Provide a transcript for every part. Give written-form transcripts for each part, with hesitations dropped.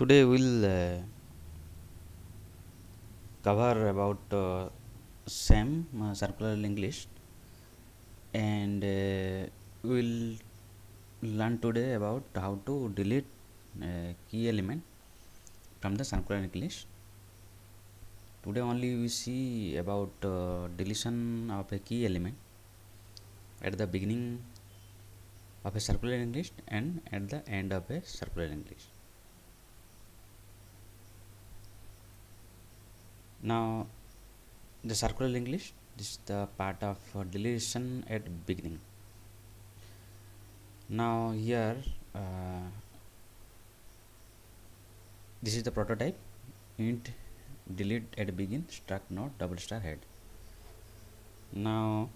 Today we'll cover about SAM circular linked list, and we'll learn today about how to delete key element from the circular linked list. Today only we see about deletion of a key element at the beginning of a circular linked list and at the end of a circular linked list. Now the circular linked list, this is the part of deletion at beginning. Now here this is the prototype int delete at begin struct node double star head. Now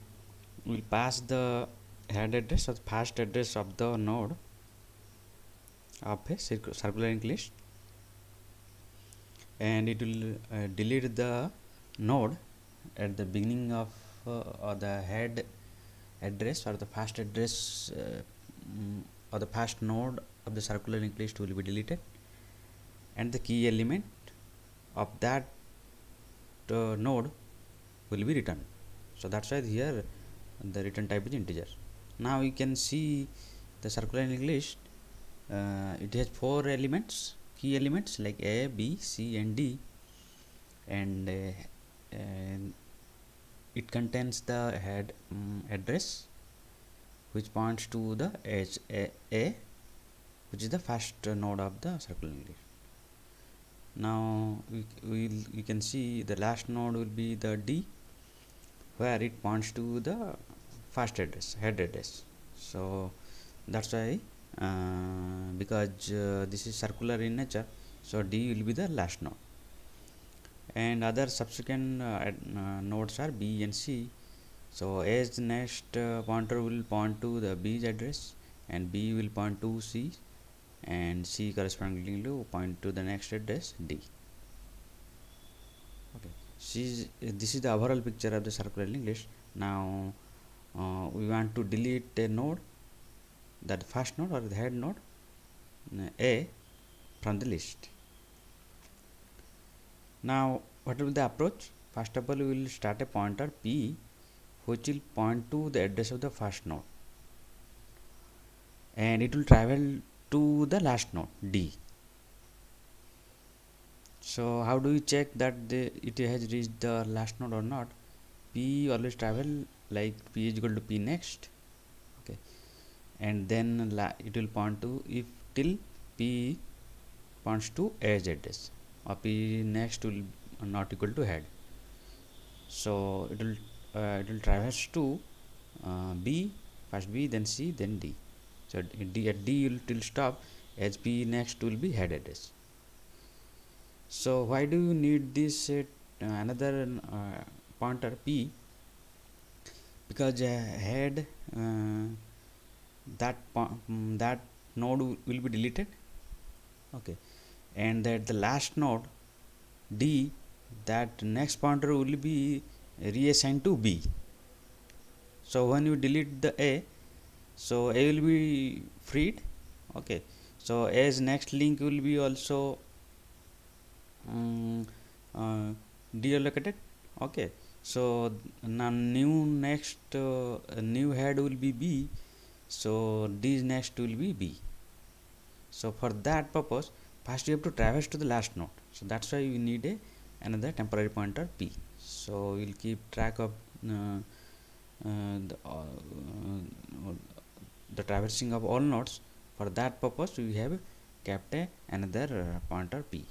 we'll pass the head address or the first address of the node of a circular linked list, and it will delete the node at the beginning of or the head address or the first address or the first node of the circular linked list will be deleted, and the key element of that node will be returned. So that's why here the return type is integer. Now you can see the circular linked list. It has 4 elements, key elements like A, B, C, and D, and it contains the head address which points to the edge A, which is the first node of the circular linked list. Now you can see the last node will be the D, where it points to the first address, head address. So that's why because this is circular in nature, so D will be the last node, and other subsequent nodes are B and C. So A's next pointer will point to the B's address, and B will point to C, and C correspondingly to point to the next address D. Okay, this is the overall picture of the circular linked list. Now we want to delete a node, that first node or the head node A, from the list. Now what will be the approach? First of all, we will start a pointer P which will point to the address of the first node, and it will travel to the last node D. So how do we check that it has reached the last node or not? P always travel like P is equal to P next, okay, and then it will point to if till P points to edge address, or P next will not equal to head. So it will traverse to B, first B, then C, then D. So at D it will stop, as P next will be head address. So why do you need this another pointer P? Because head that node will be deleted, okay, and that the last node D, that next pointer will be reassigned to B. So when you delete the A, so A will be freed, okay, so A's next link will be also deallocated, okay. So now next new head will be B, so D's next will be B. So for that purpose, first you have to traverse to the last node, so that's why we need another temporary pointer P. So we'll keep track of the traversing of all nodes. For that purpose we have kept another pointer P.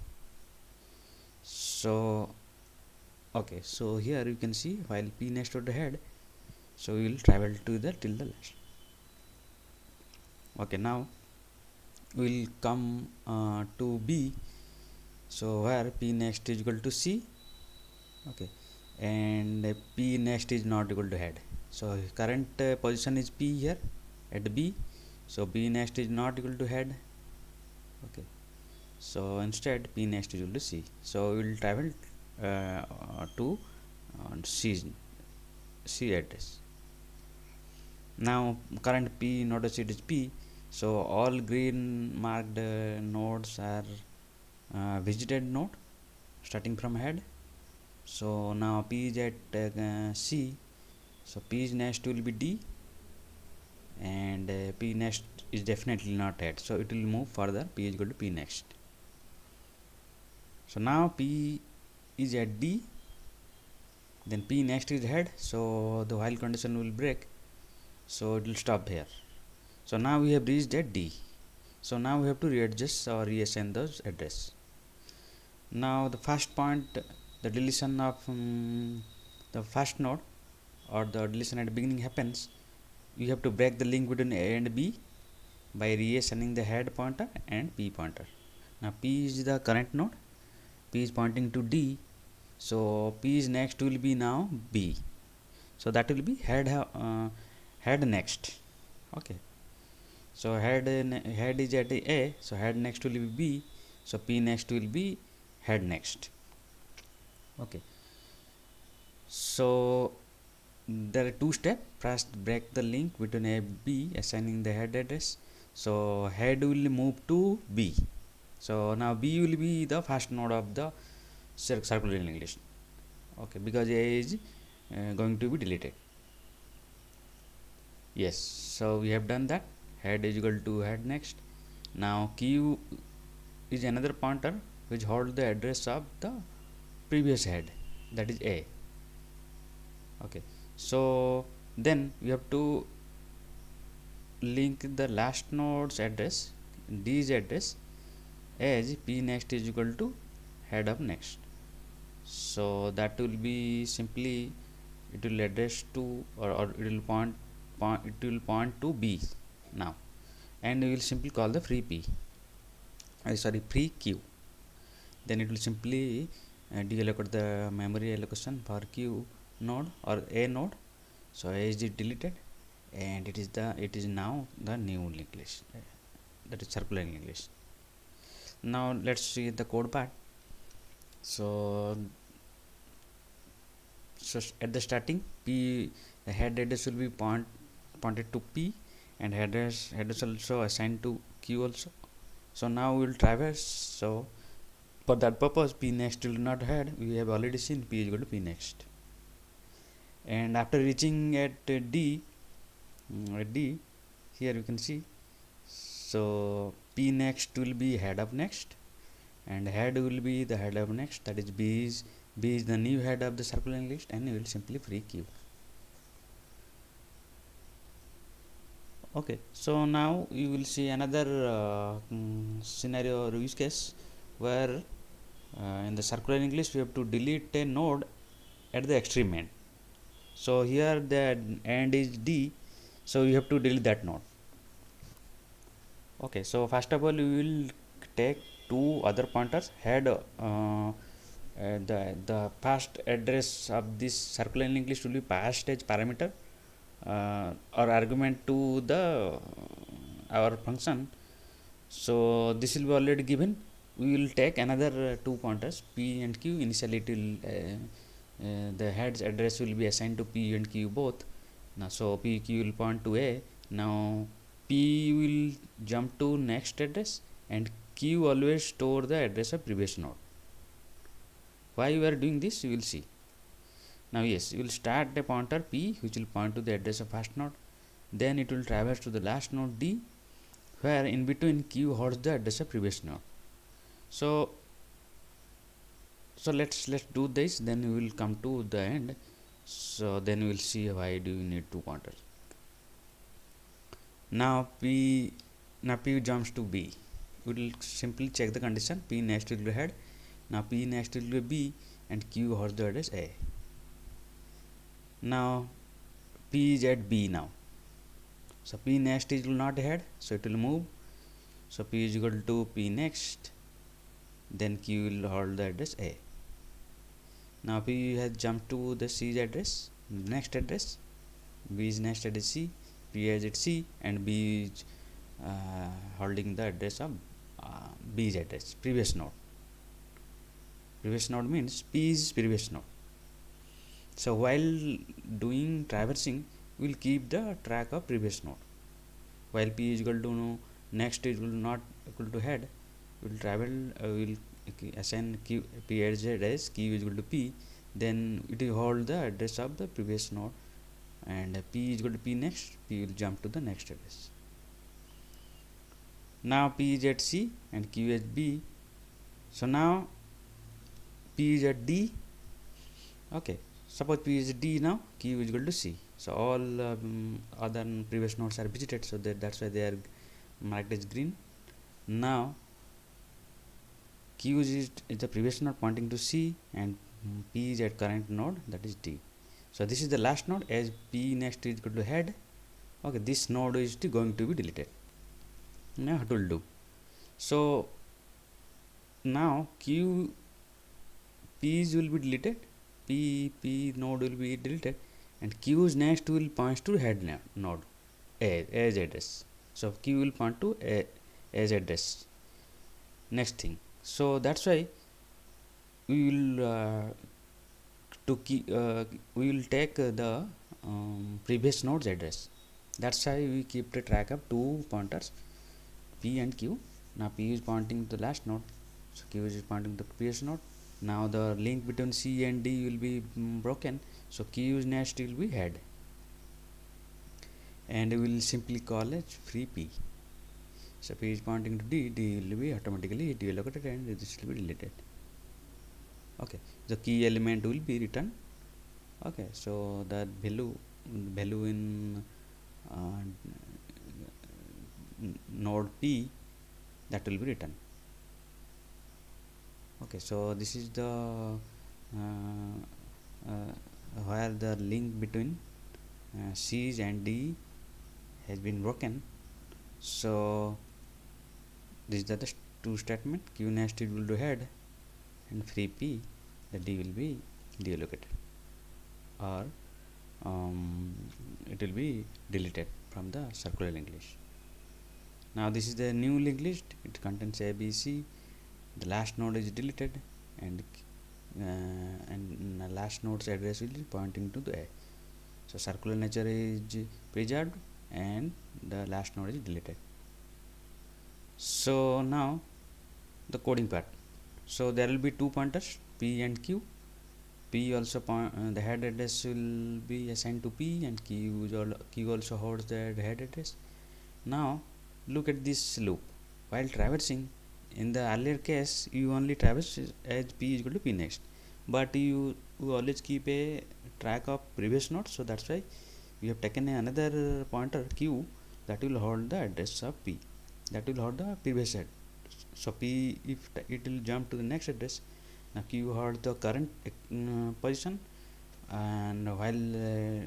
So okay, so here you can see while P next to the head, so we will travel to the till the last. Okay, now we will come to B, so where P next is equal to C, okay, and P next is not equal to head. So current position is P here at B, so P next is not equal to head, okay, so instead P next is equal to C. So we will travel to C address. Now current P node seed is P, so all green marked nodes are visited node starting from head. So now P is at C, so P's next will be D, and P next is definitely not at, so it will move further. P is equal to P next. So now P is at D, then P next is head, so the while condition will break, so it will stop here. So now we have reached at D, so now we have to readjust or reassign those address. Now the first point, the deletion of the first node or the deletion at the beginning happens, you have to break the link between A and B by reassigning the head pointer and P pointer. Now P is the current node, P is pointing to D, so P is next will be now B, so that will be head next. Okay, so head is at A, so head next will be B, so P next will be head next. Okay, so there are two steps. First, break the link between A and B, assigning the head address. So head will move to B, so now B will be the first node of the circular linked list. Okay, because A is going to be deleted. Yes, so we have done that. Head is equal to head next. Now Q is another pointer which holds the address of the previous head, that is A. Okay, so then we have to link the last node's address, D's address, as P next is equal to head of next. So that will be simply, it will address to or it will point to B now, and we will simply call the free P, free Q. Then it will simply deallocate the memory allocation for Q node or A node. So A is deleted, and it is now the new linked list, that is circular linked list. Now let's see the code part. So at the starting, P, the head address will be pointed to P, and headers also assigned to Q also. So now we will traverse. So for that purpose, P next will not head. We have already seen P is equal to P next. And after reaching at D, here you can see, so P next will be head of next, and head will be the head of next, that is B is the new head of the circular linked list, and we will simply free Q. Okay, so now you will see another scenario or use case where in the circular linked list we have to delete a node at the extreme end. So here the end is D, so you have to delete that node. Okay, so first of all we will take two other pointers, head the first address of this circular linked list will be passed as parameter or argument to the our function. So this will be already given. We will take another two pointers, P and Q. Initially it will the head's address will be assigned to P and Q both. Now so P, Q will point to A. Now P will jump to next address, and Q always store the address of previous node. Why we are doing this, you will see. Now yes, you will start a pointer P which will point to the address of first node, then it will traverse to the last node D, where in between Q holds the address of previous node. So let's do this, then we will come to the end. So then we will see why do you need two pointers. Now P jumps to B. We will simply check the condition. P next will be head. Now P next will be B, and Q holds the address A. Now P is at B now. So P next is will not head, so it will move. So P is equal to P next, then Q will hold the address A. Now P has jumped to the C's address, next address. B is next address C, P is at C, and B is holding the address of B's address, previous node. Previous node means P is previous node. So while doing traversing, we will keep the track of previous node. While P is equal to next is not equal to head, we will travel, we will assign q p at z as q is equal to p, then it will hold the address of the previous node, and p is equal to p next, p will jump to the next address. Now p is at c and q is b, so now p is at d. Okay, suppose p is d, now q is equal to c, so all other previous nodes are visited, so that's why they are marked as green. Now q is the previous node pointing to c, and p is at current node, that is d. So this is the last node, as p next is equal to head. Okay, this node is going to be deleted. Now what will do? So now q p's will be deleted, p node will be deleted, and q's next will point to head node as address. So q will point to as address next thing. So that's why we will we will take the previous node's address. That's why we keep the track of two pointers, p and q. Now p is pointing to the last node, so q is pointing to the previous node. Now the link between c and d will be broken, so q's next will be head, and we will simply call it free p. So p is pointing to d, d will be automatically deallocated, and this will be deleted. Okay, the key element will be returned. Okay, so that value in node p, that will be written. Okay, so this is the where the link between c and d has been broken. So these are the two statement, q next it will do head, and free p, the d will be deallocated, or it will be deleted from the circular linked list. Now this is the new linked list, it contains a, b, c. The last node is deleted, and the last node's address will be pointing to the a. So circular nature is preserved, and the last node is deleted. So now the coding part. So there will be two pointers, p and q. P also the head address will be assigned to p, and q also holds the head address. Now look at this loop. While traversing, in the earlier case you only traverse as p is equal to p next, but you always keep a track of previous node, so that's why we have taken another pointer q that will hold the address of p, that will hold the previous head. So p, if it will jump to the next address, now q holds the current position, and while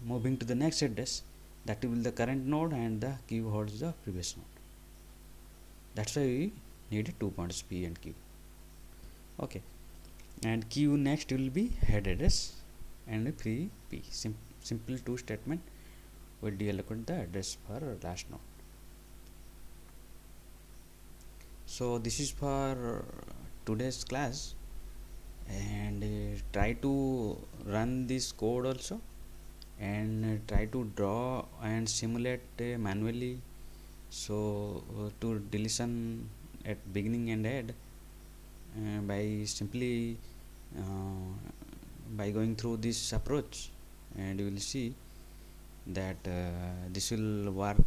moving to the next address, that will be the current node, and the q holds the previous node. That's why we needed two pointers, p and q. Okay, and q next will be head address, and free p. Simple two statement will deallocate the address for last node. So this is for today's class, and try to run this code also, and try to draw and simulate manually. So to deletion at beginning and end, by simply by going through this approach, and you will see that this will work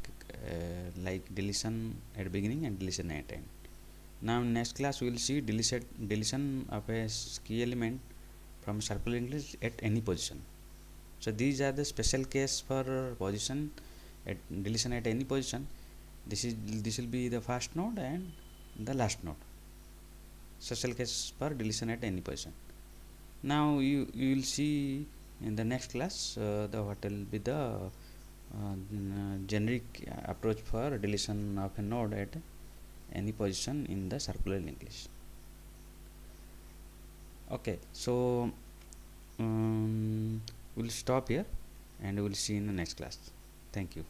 like deletion at beginning and deletion at end. Now in next class we will see deletion of a key element from circular linked list at any position. So these are the special case for position at deletion at any position. This will be the first node and the last node. Special case for deletion at any position. Now you will see in the next class what will be the generic approach for deletion of a node at any position in the circular linked list. Okay, so we'll stop here, and we'll see in the next class. Thank you.